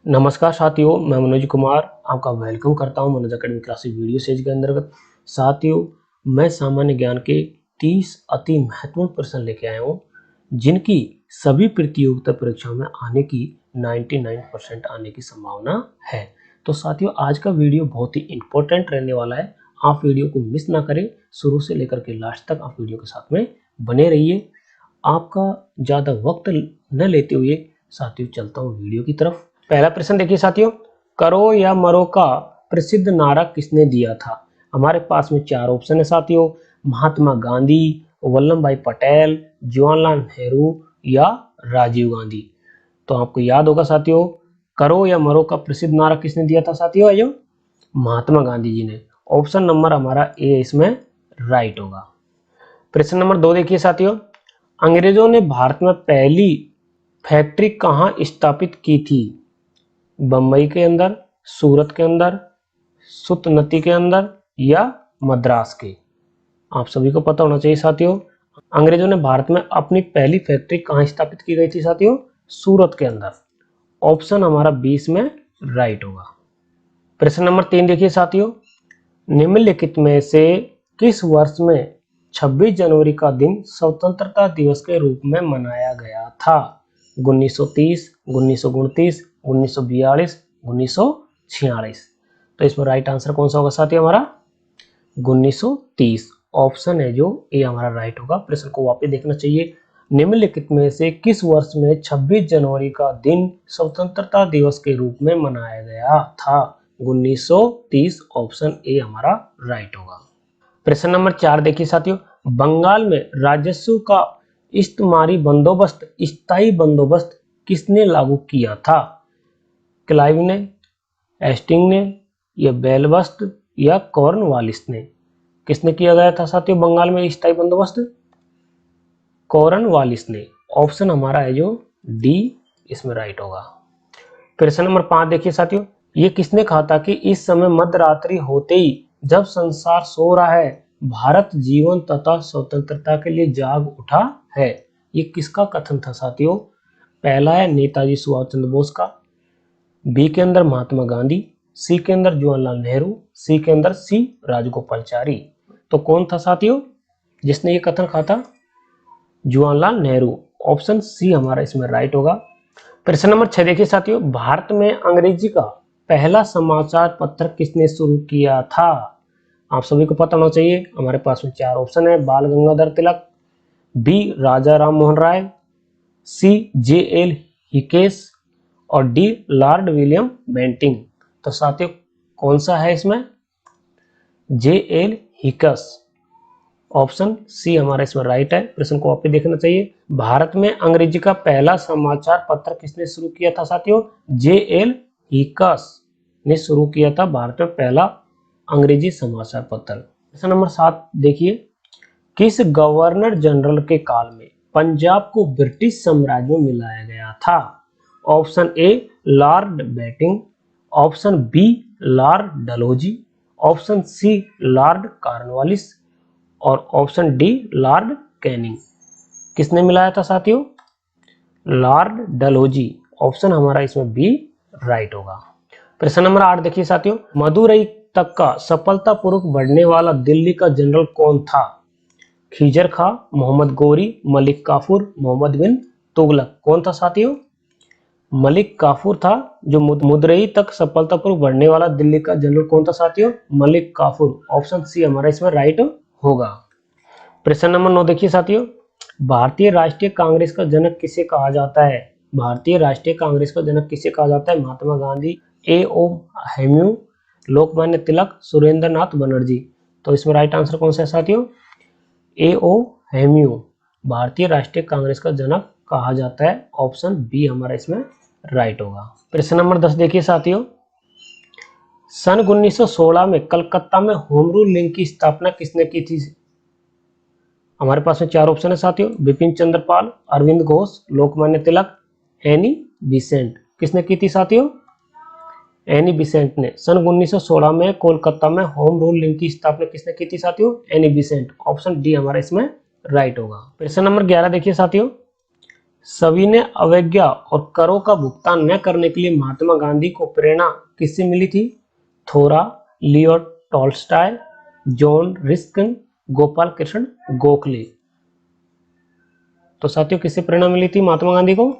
नमस्कार साथियों, मैं मनोज कुमार आपका वेलकम करता हूं Manoj academy classes video series के अंतर्गत। साथियों, मैं सामान्य ज्ञान के 30 अति महत्वपूर्ण प्रश्न लेके आया हूं जिनकी सभी प्रतियोगिता परीक्षाओं में आने की 99% आने की संभावना है। तो साथियों, आज का वीडियो बहुत ही इंपॉर्टेंट रहने वाला है। आप वीडियो को मिस ना करें, शुरू से लेकर के लास्ट तक आप वीडियो के साथ में बने रहिए। आपका ज़्यादा वक्त न लेते हुए साथियों चलता हूँ वीडियो की तरफ। पहला प्रश्न देखिए साथियों, करो या मरो का प्रसिद्ध नारा किसने दिया था? हमारे पास में 4 ऑप्शन है साथियों। महात्मा गांधी, वल्लभ भाई पटेल, जवाहरलाल नेहरू या राजीव गांधी। तो आपको याद होगा साथियों, करो या मरो का प्रसिद्ध नारा किसने दिया था साथियों? है जो महात्मा गांधी जी ने। ऑप्शन नंबर हमारा ए इसमें राइट होगा। प्रश्न नंबर 2 देखिए साथियों, अंग्रेजों ने भारत में पहली फैक्ट्री कहां स्थापित की थी? बंबई के अंदर, सूरत के अंदर, सुतनती के अंदर या मद्रास के? आप सभी को पता होना चाहिए साथियों, अंग्रेजों ने भारत में अपनी पहली फैक्ट्री कहां स्थापित की गई थी साथियों? सूरत के अंदर। ऑप्शन हमारा 20 में राइट होगा। प्रश्न नंबर 3 देखिए साथियों, निम्नलिखित में से किस वर्ष में 26 जनवरी का दिन स्वतंत्रता दिवस के रूप में मनाया गया था? 1930, 1929, 1942, 1946। तो इसमें राइट आंसर कौन सा होगा साथियों? हमारा 1930 ऑप्शन है जो ये हमारा राइट होगा। प्रश्न को वापस देखना चाहिए। निम्नलिखित में से किस वर्ष में 26 जनवरी का दिन स्वतंत्रता दिवस के रूप में मनाया गया था? 1930 ऑप्शन ए हमारा राइट होगा। प्रश्न नंबर 4 देखिए साथियों, बंगाल में राजस्व का इस्तेमारी बंदोबस्त, स्थायी बंदोबस्त किसने लागू किया था? क्लाइव ने, हेस्टिंग ने या बेलबस्ट या कॉर्नवालिस ने? किसने किया गया था साथियों बंगाल में स्थायी बंदोबस्त? कॉर्नवालिस ने। ऑप्शन हमारा है जो डी इसमें राइट होगा। प्रश्न नंबर 5 देखिए साथियों, ये किसने कहा था कि इस समय मध्यरात्रि होते ही जब संसार सो रहा है, भारत जीवन तथा स्वतंत्रता के लिए जाग उठा है? ये किसका कथन था साथियों? पहला है नेताजी सुभाष चंद्र बोस का, बी के अंदर महात्मा गांधी, सी के अंदर जवाहरलाल नेहरू, सी के अंदर सी राजगोपालचारी। तो कौन था साथियों जिसने ये कथन कहा था? जवाहरलाल नेहरू। ऑप्शन सी हमारा इसमें राइट होगा। प्रश्न नंबर 6 देखिए साथियों, भारत में अंग्रेजी का पहला समाचार पत्र किसने शुरू किया था? आप सभी को पता होना चाहिए। हमारे पास में 4 ऑप्शन है। बाल गंगाधर तिलक, बी राजा राम मोहन राय, सी जे.एल. हिकेस और डी लॉर्ड विलियम बेंटिंग। तो साथियों कौन सा है इसमें? जे.एल. हिकस। ऑप्शन सी हमारा इसमें राइट है। प्रश्न को वापस देखना चाहिए। भारत में अंग्रेजी का पहला समाचार पत्र किसने शुरू किया था साथियों? जे.एल. हिकस ने शुरू किया था भारत में पहला अंग्रेजी समाचार पत्र। प्रश्न नंबर 7 देखिए, किस गवर्नर जनरल के काल में पंजाब को ब्रिटिश साम्राज्य में मिलाया गया था? Option A Lord Bentinck, option B Lord Dalhousie, option C Lord Cornwallis और ऑप्शन डी लॉर्ड कैनिंग। किसने मिलाया था साथियों? Lord Dalhousie. ऑप्शन हमारा इसमें बी राइट होगा। प्रश्न नंबर 8 देखिए साथियों, मदुरई तक का सफलतापूर्वक बढ़ने वाला दिल्ली का जनरल कौन था? खिजर खां, मोहम्मद गोरी, मलिक काफूर, मोहम्मद बिन तुगलक। कौन था साथियों? मलिक काफूर था जो मदुरई तक सफलतापूर्वक बढ़ने वाला दिल्ली का जनरल कौन था साथियों? मलिक काफूर। ऑप्शन सी हमारा इसमें राइट होगा। प्रश्न नंबर 9 देखिए साथियों, भारतीय राष्ट्रीय कांग्रेस का जनक किसे कहा जाता है? भारतीय राष्ट्रीय कांग्रेस का जनक किसे कहा जाता है? महात्मा गांधी, ए.ओ. हेम्यू, लोकमान्य तिलक, सुरेंद्र नाथ बनर्जी। तो इसमें राइट आंसर कौन सा है साथियों? ए.ओ. हेम्यू भारतीय राष्ट्रीय कांग्रेस का जनक कहा जाता है। ऑप्शन बी हमारा इसमें राइट होगा। प्रश्न नंबर 10 देखिए साथियों, सन 1916 में कलकत्ता में होम रूल लीग की स्थापना किसने की थी? हमारे पास में 4 ऑप्शन है साथियों। Bipin Chandra Pal, Arvind Ghosh, Lokmanya Tilak, any Besant. किसने की थी साथियों? एनी बिसेंट ने। सन 1916 में कोलकाता में होम रूल लीग की स्थापना किसने की थी साथियों? Any Besant. ऑप्शन डी हमारा इसमें राइट होगा। प्रश्न नंबर 11 देखिए साथियों, सभी ने अवज्ञा और करों का भुगतान न करने के लिए महात्मा गांधी को प्रेरणा किससे मिली थी? थोरा, Leo Tolstoy, John Ruskin, Gopal Krishna Gokhale. तो साथियों किससे प्रेरणा मिली थी महात्मा गांधी को?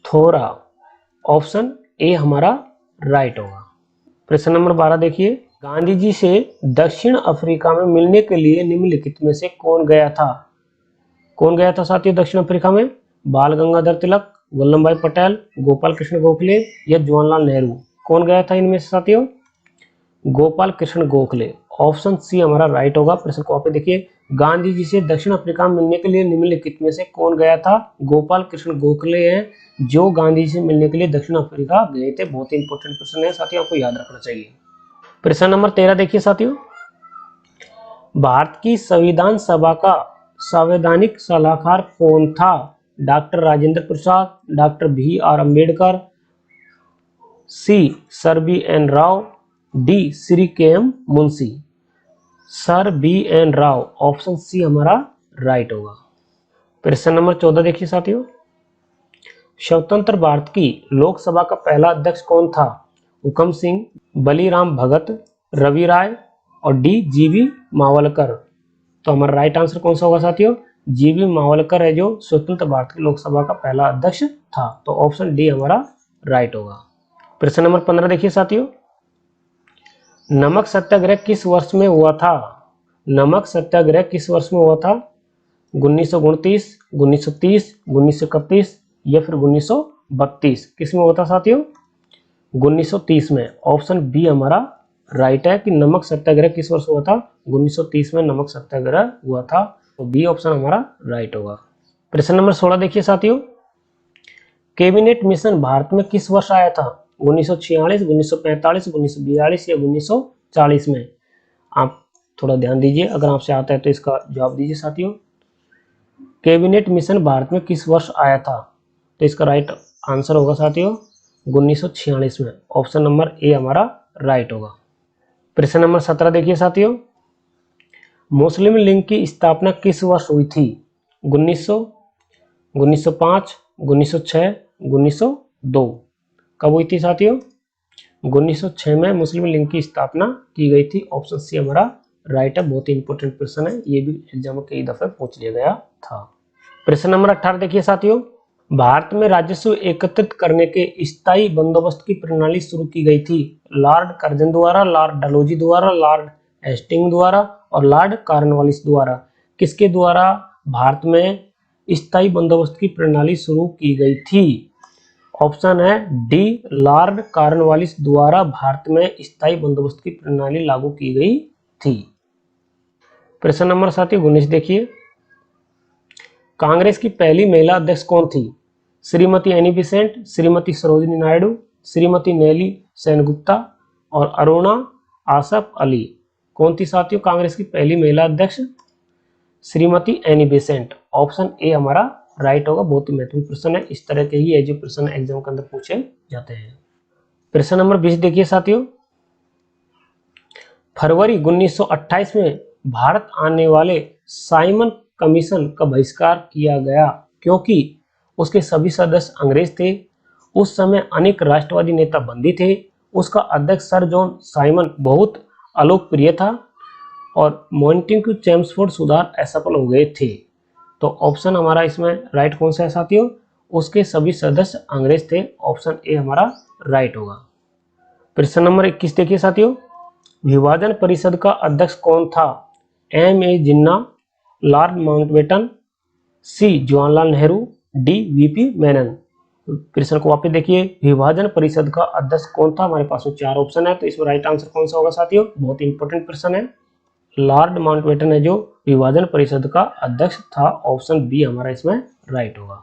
थोरा। ऑप्शन ए हमारा राइट होगा। प्रश्न नंबर 12 देखिए, गांधी जी से दक्षिण अफ्रीका में मिलने के लिए निम्नलिखित में से कौन गया था? कौन गया था साथियों दक्षिण अफ्रीका में? बाल गंगाधर तिलक, वल्लभ भाई पटेल, गोपाल कृष्ण गोखले या जवाहरलाल नेहरू? कौन गया था इनमें से साथियों? गोपाल कृष्ण गोखले। ऑप्शन सी हमारा राइट होगा। प्रश्न को आप देखिए, गांधी जी से दक्षिण अफ्रीका में मिलने के लिए निम्नलिखित में से कौन गया था? गोपाल कृष्ण गोखले हैं जो गांधी जी से मिलने के लिए दक्षिण अफ्रीका गए थे। बहुत ही इंपॉर्टेंट प्रश्न है साथियों, आपको याद रखना चाहिए। प्रश्न नंबर 13 देखिए साथियों, भारत की संविधान सभा का संवैधानिक सलाहकार कौन था? Doctor Rajendra Prasad, doctor B R Ambedkar, C sir B N Rao, D Shri K M Munshi? Sir B N Rao. Option C हमारा राइट होगा। प्रश्न नंबर 14 देखिए साथियों, स्वतंत्र भारत की लोकसभा का पहला अध्यक्ष कौन था? हुकम सिंह, बलीराम भगत, रवि राय और डी जीवी मावलकर? तो हमारा राइट आंसर कौन सा होगा साथियों? जीवी मावलकर है जो स्वतंत्र भारत की लोकसभा का पहला अध्यक्ष था। तो ऑप्शन डी हमारा राइट होगा। प्रश्न नंबर 15 देखिए साथियों, नमक सत्याग्रह किस वर्ष में हुआ था? नमक सत्याग्रह किस वर्ष में हुआ था? 1929, 1930, 1931 या फिर 1932? किस में हुआ था साथियों? 1930 में। ऑप्शन बी हमारा राइट है कि नमक सत्याग्रह किस वर्ष हुआ था? 1930 में नमक सत्याग्रह हुआ था। तो बी ऑप्शन हमारा राइट होगा। प्रश्न नंबर 16 देखिए साथियों, कैबिनेट मिशन भारत में किस वर्ष आया था? 1946, 1945, 1942 या 1940 में? आप थोड़ा ध्यान दीजिए, अगर आपसे आता है तो इसका जवाब दीजिए साथियों। कैबिनेट मिशन भारत में किस वर्ष आया था? तो इसका राइट आंसर होगा साथियों 1946 में। ऑप्शन नंबर ए हमारा राइट होगा। प्रश्न नंबर 17 देखिए साथियों, मुस्लिम लीग की स्थापना किस वर्ष हुई थी? 1900, 1905, 1906, 1902? कब हुई थी साथियों? 1906 में मुस्लिम लीग की स्थापना की गई थी। ऑप्शन सी हमारा राइट है। बहुत ही इंपॉर्टेंट प्रश्न है, ये भी एग्जाम में कई दफे पूछ लिया गया था। प्रश्न नंबर 18 देखिए साथियों, भारत में राजस्व एकत्रित करने के स्थायी बंदोबस्त की प्रणाली शुरू की गई थी। लॉर्ड कर्जन द्वारा, लॉर्ड डलहौजी द्वारा, लॉर्ड हेस्टिंग द्वारा और लॉर्ड कॉर्नवालिस द्वारा? किसके द्वारा भारत में स्थायी बंदोबस्त की प्रणाली शुरू की गई थी? ऑप्शन है डी लॉर्ड कॉर्नवालिस द्वारा भारत में स्थायी बंदोबस्त की प्रणाली लागू की गई थी। प्रश्न नंबर 19 देखिए, कांग्रेस की पहली महिला अध्यक्ष कौन थी? श्रीमती एनी बेसेंट, श्रीमती सरोजिनी नायडू, श्रीमती नेली सेनगुप्ता और अरुणा आसफ अली? कौन थी साथियों कांग्रेस की पहली महिला अध्यक्ष? Shrimati Annie Besant. Option A हमारा राइट होगा। बहुत ही महत्वपूर्ण प्रश्न है, इस तरह के ही है जो प्रश्न एग्जाम के अंदर पूछे जाते हैं। प्रश्न नंबर 20 देखिए साथियों, फरवरी 1928 में भारत आने वाले साइमन कमीशन का बहिष्कार किया गया क्योंकि उसके सभी सदस्य अंग्रेज थे। उस समय अनेक राष्ट्रवादी नेता बंदी थे। उसका अध्यक्ष सर जॉन साइमन बहुत अलोकप्रिय था और मॉन्टेग्यू चेम्सफोर्ड सुधार असफल हो गए थे। तो ऑप्शन हमारा इसमें राइट कौन सा है साथियों? उसके सभी सदस्य अंग्रेज थे। ऑप्शन ए हमारा राइट होगा। प्रश्न नंबर 21 देखिए साथियों, विभाजन परिषद का अध्यक्ष कौन था? M A Jinnah, Lord Mountbatten, C Jawaharlal Nehru, D V P Menon? प्रश्न को वापस देखिए, विभाजन परिषद का अध्यक्ष कौन था? हमारे पास में 4 ऑप्शन है, तो इसमें राइट आंसर कौन सा होगा साथियों? बहुत इंपॉर्टेंट प्रश्न है। लॉर्ड माउंटबेटन है जो विभाजन परिषद का अध्यक्ष था। ऑप्शन बी हमारा इसमें राइट होगा।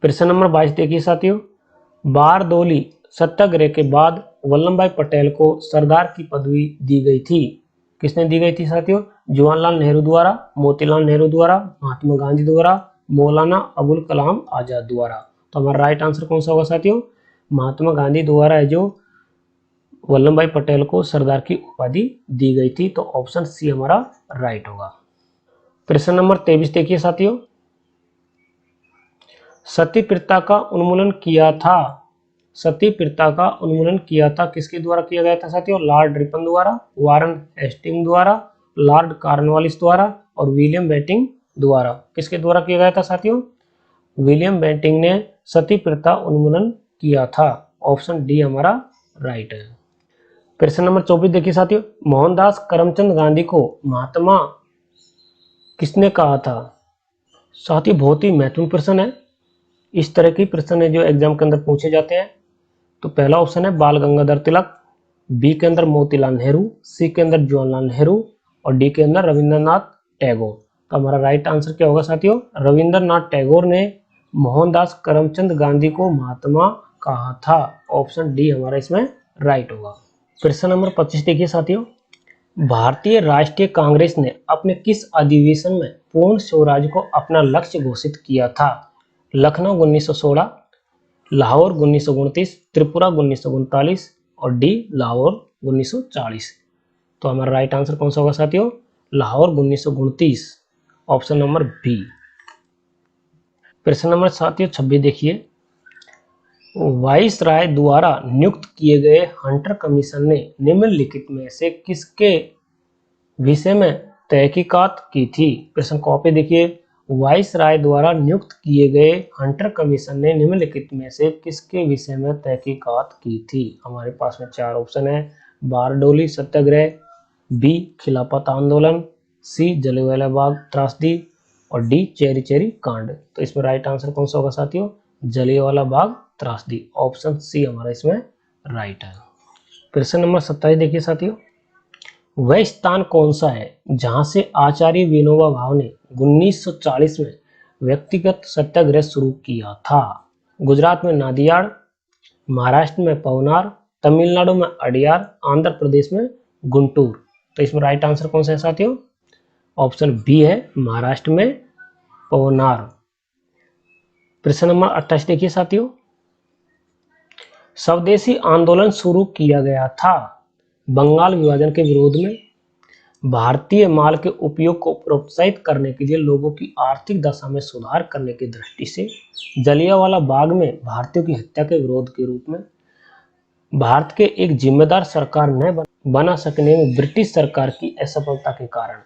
प्रश्न नंबर 22 देखिए साथियों, बारदोली सत्याग्रह के बाद वल्लभ भाई पटेल को सरदार की पदवी दी गई थी। किसने दी गई थी साथियों? जवाहरलाल नेहरू द्वारा, मोतीलाल नेहरू द्वारा, महात्मा गांधी द्वारा, मौलाना अबुल कलाम आजाद द्वारा? तो हमारा राइट आंसर कौन सा होगा साथियों? महात्मा गांधी द्वारा है जो वल्लभ भाई पटेल को सरदार की उपाधि दी गई थी। तो ऑप्शन सी हमारा राइट होगा। प्रश्न नंबर 23 देखिए साथियों, सती प्रथा का उन्मूलन किया था। सती प्रथा का उन्मूलन किया था किसके द्वारा किया गया था साथियों? लॉर्ड रिपन द्वारा, वारन हेस्टिंग द्वारा, लॉर्ड कॉर्नवालिस द्वारा और विलियम बेंटिंक द्वारा। किसके द्वारा किया गया था साथियों? विलियम बेंटिंक ने सती प्रथा उन्मूलन किया था। ऑप्शन डी हमारा राइट है। प्रश्न नंबर 24 देखिए साथियों, मोहनदास करमचंद गांधी को महात्मा किसने कहा था? साथियों बहुत ही महत्वपूर्ण प्रश्न है। इस तरह के प्रश्न है जो एग्जाम के अंदर पूछे जाते हैं। तो पहला ऑप्शन है बाल गंगाधर तिलक, बी के अंदर मोतीलाल नेहरू, सी के अंदर जवाहरलाल नेहरू और डी के अंदर रविंद्रनाथ टैगोर। तो हमारा राइट आंसर क्या होगा साथियों? रविंद्रनाथ टैगोर ने मोहनदास करमचंद गांधी को महात्मा कहा था। ऑप्शन डी हमारा इसमें राइट होगा। प्रश्न नंबर 25 देखिए साथियों, भारतीय राष्ट्रीय कांग्रेस ने अपने किस अधिवेशन में पूर्ण स्वराज को अपना लक्ष्य घोषित किया था? लखनऊ 1916, लाहौर 1929, त्रिपुरा 1939 और डी लाहौर 1940। तो हमारा राइट आंसर कौन सा होगा साथियों? Lahore 1929, option number B. प्रश्न नंबर साथियों 26 देखिए, वाइस राय द्वारा नियुक्त किए गए हंटर कमीशन ने निम्नलिखित में से किसके विषय में तहकीकात की थी? प्रश्न कॉपी देखिए, वाइस राय द्वारा नियुक्त किए गए हंटर कमीशन ने निम्नलिखित में से किसके विषय में तहकीकात की थी? हमारे पास में चार ऑप्शन है, बारडोली सत्याग्रह, बी खिलाफत आंदोलन, सी जलियांवाला बाग त्रासदी और डी चेरी चेरी कांड। तो इसमें राइट आंसर कौन सा होगा साथियों? जलियांवाला बाग त्रासदी, ऑप्शन सी हमारा इसमें राइट है। प्रश्न नंबर 27 देखिए साथियों, वह स्थान कौन सा है जहां से आचार्य विनोबा भावे ने 1940 में व्यक्तिगत सत्याग्रह शुरू किया था? गुजरात में नादियाड, महाराष्ट्र में पवनार, तमिलनाडु में अडियार, आंध्र प्रदेश में गुंटूर। तो इसमें राइट आंसर कौन सा है साथियों? ऑप्शन बी है, महाराष्ट्र में पवनार। प्रश्न नंबर 28 देखिए साथियों, स्वदेशी आंदोलन शुरू किया गया था बंगाल विभाजन के विरोध में, भारतीय माल के उपयोग को प्रोत्साहित करने के लिए, लोगों की आर्थिक दशा में सुधार करने की दृष्टि से, जलियांवाला बाग में भारतीयों की हत्या के विरोध के रूप में, भारत के एक जिम्मेदार सरकार न बना सकने में ब्रिटिश सरकार की असफलता के कारण।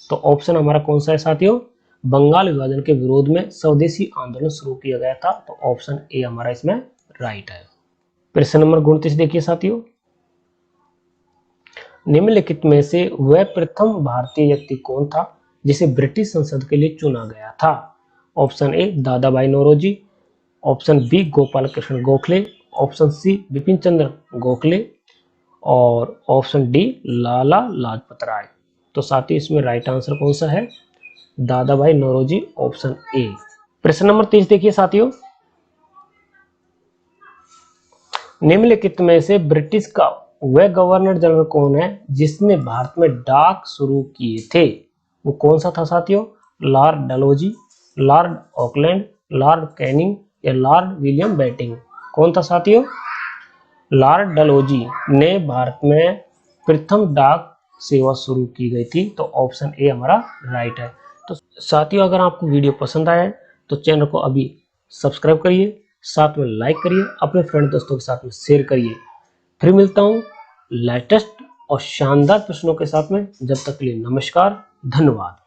तो ऑप्शन हमारा कौन सा है साथियों? बंगाल विभाजन के विरोध में स्वदेशी आंदोलन शुरू किया गया था। तो ऑप्शन ए हमारा इसमें राइट है। प्रश्न नंबर 29 देखिए साथियों, निम्नलिखित में से वह प्रथम भारतीय व्यक्ति कौन था जिसे ब्रिटिश संसद के लिए चुना गया था? Option A Dadabhai Naoroji, option B Gopal Krishna Gokhale, option C Bipin Chandra Gokhale और ऑप्शन डी लाला लाजपत राय। तो साथ ही इसमें राइट आंसर कौन सा है? दादा भाई नौरोजी, ऑप्शन ए। प्रश्न नंबर 30 देखिए साथियों, निम्नलिखित में से ब्रिटिश का वह गवर्नर जनरल कौन है जिसने भारत में डाक शुरू किए थे? वो कौन सा था साथियों? Lord Dalhousie, Lord Auckland, Lord Canning या लॉर्ड विलियम बेंटिंक। कौन था साथियों? लॉर्ड डलहौजी ने भारत में प्रथम डाक सेवा शुरू की गई थी। तो ऑप्शन ए हमारा राइट है। तो साथियों अगर आपको वीडियो पसंद आया है तो चैनल को अभी सब्सक्राइब करिए, साथ में लाइक करिए, अपने फ्रेंड दोस्तों के साथ में शेयर करिए। फिर मिलता हूँ लेटेस्ट और शानदार प्रश्नों के साथ में। जब तक के लिए नमस्कार, धन्यवाद।